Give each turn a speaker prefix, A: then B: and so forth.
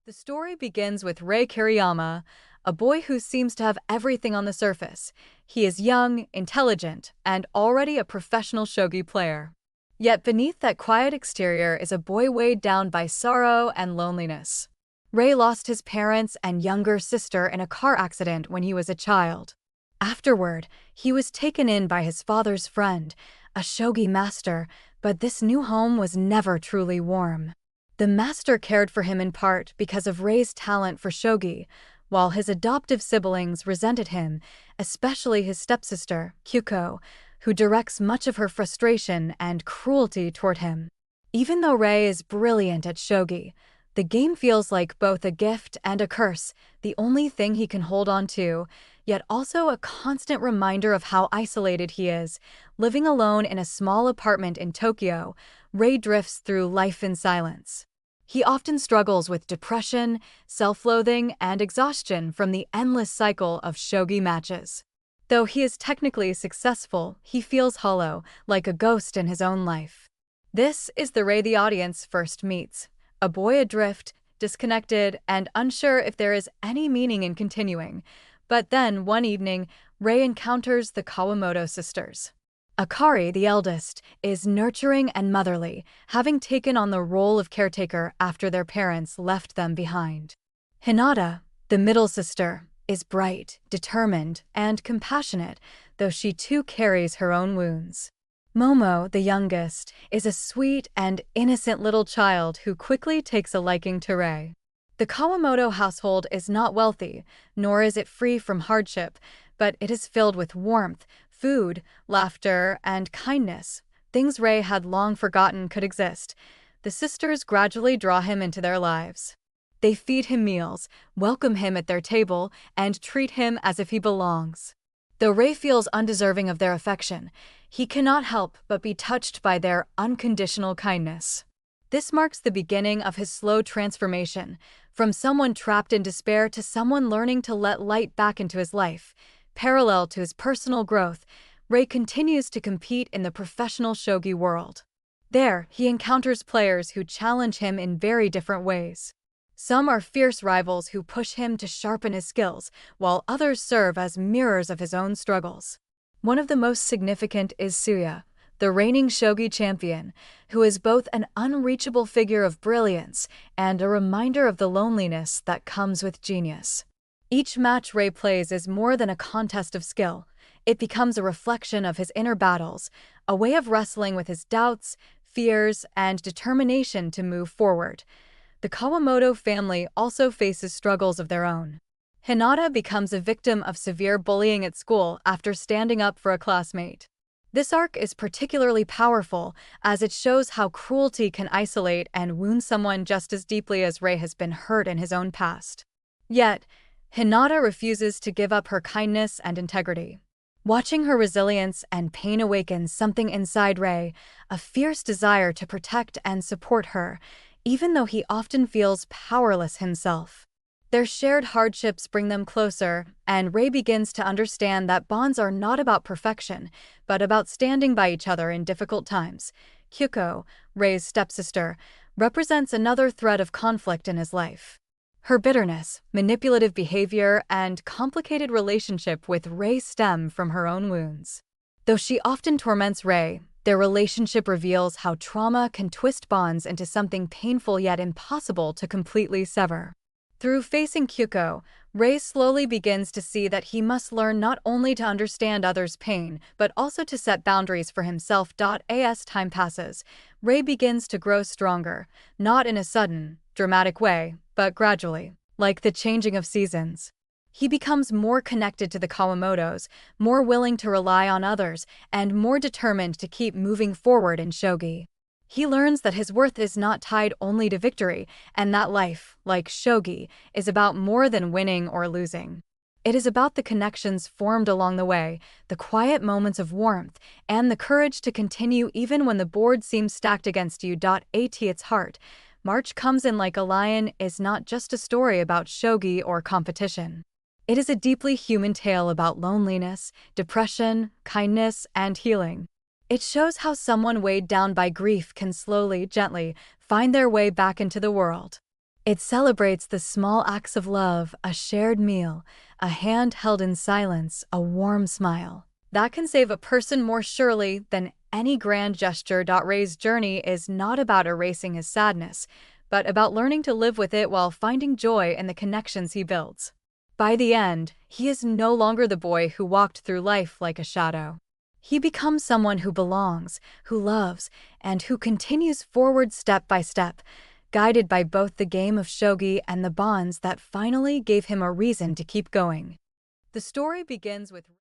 A: The story begins with Rei Kiriyama, a boy who seems to have everything on the surface. He is young, intelligent, and already a professional shogi player. Yet beneath that quiet exterior is a boy weighed down by sorrow and loneliness. Rei lost his parents and younger sister in a car accident when he was a child. Afterward, he was taken in by his father's friend, a shogi master, but this new home was never truly warm. The master cared for him in part because of Rei's talent for shogi, while his adoptive siblings resented him, especially his stepsister, Kyuko, who directs much of her frustration and cruelty toward him. Even though Rei is brilliant at shogi, the game feels like both a gift and a curse, the only thing he can hold on to, yet also a constant reminder of how isolated he is. Living alone in a small apartment in Tokyo, Rei drifts through life in silence. He often struggles with depression, self-loathing, and exhaustion from the endless cycle of shogi matches. Though he is technically successful, he feels hollow, like a ghost in his own life. This is the Rei the audience first meets, a boy adrift, disconnected, and unsure if there is any meaning in continuing. But then, one evening, Rei encounters the Kawamoto sisters. Akari, the eldest, is nurturing and motherly, having taken on the role of caretaker after their parents left them behind. Hinata, the middle sister, is bright, determined, and compassionate, though she too carries her own wounds. Momo, the youngest, is a sweet and innocent little child who quickly takes a liking to Rei. The Kawamoto household is not wealthy, nor is it free from hardship, but it is filled with warmth, food, laughter, and kindness, things Rei had long forgotten could exist. The sisters gradually draw him into their lives. They feed him meals, welcome him at their table, and treat him as if he belongs. Though Rei feels undeserving of their affection, he cannot help but be touched by their unconditional kindness. This marks the beginning of his slow transformation, from someone trapped in despair to someone learning to let light back into his life. Parallel to his personal growth, Rei continues to compete in the professional shogi world. There, he encounters players who challenge him in very different ways. Some are fierce rivals who push him to sharpen his skills, while others serve as mirrors of his own struggles. One of the most significant is Suya, the reigning shogi champion, who is both an unreachable figure of brilliance and a reminder of the loneliness that comes with genius. Each match Rei plays is more than a contest of skill. It becomes a reflection of his inner battles, a way of wrestling with his doubts, fears, and determination to move forward. The Kawamoto family also faces struggles of their own. Hinata becomes a victim of severe bullying at school after standing up for a classmate. This arc is particularly powerful as it shows how cruelty can isolate and wound someone just as deeply as Rei has been hurt in his own past. Yet, Hinata refuses to give up her kindness and integrity. Watching her resilience and pain awakens something inside Rei, a fierce desire to protect and support her, even though he often feels powerless himself. Their shared hardships bring them closer, and Rei begins to understand that bonds are not about perfection, but about standing by each other in difficult times. Kyuko, Rei's stepsister, represents another thread of conflict in his life. Her bitterness, manipulative behavior, and complicated relationship with Rei stem from her own wounds. Though she often torments Rei, their relationship reveals how trauma can twist bonds into something painful yet impossible to completely sever. Through facing Kyuko, Rei slowly begins to see that he must learn not only to understand others' pain, but also to set boundaries for himself. As time passes, Rei begins to grow stronger, not in a sudden, dramatic way, but gradually, like the changing of seasons. He becomes more connected to the Kawamotos, more willing to rely on others, and more determined to keep moving forward in shogi. He learns that his worth is not tied only to victory, and that life, like shogi, is about more than winning or losing. It is about the connections formed along the way, the quiet moments of warmth, and the courage to continue even when the board seems stacked against you. At its heart, March Comes In Like a Lion is not just a story about shogi or competition. It is a deeply human tale about loneliness, depression, kindness, and healing. It shows how someone weighed down by grief can slowly, gently, find their way back into the world. It celebrates the small acts of love, a shared meal, a hand held in silence, a warm smile. That can save a person more surely than any grand gesture. Ray's journey is not about erasing his sadness, but about learning to live with it while finding joy in the connections he builds. By the end, he is no longer the boy who walked through life like a shadow. He becomes someone who belongs, who loves, and who continues forward step by step, guided by both the game of shogi and the bonds that finally gave him a reason to keep going. The story begins with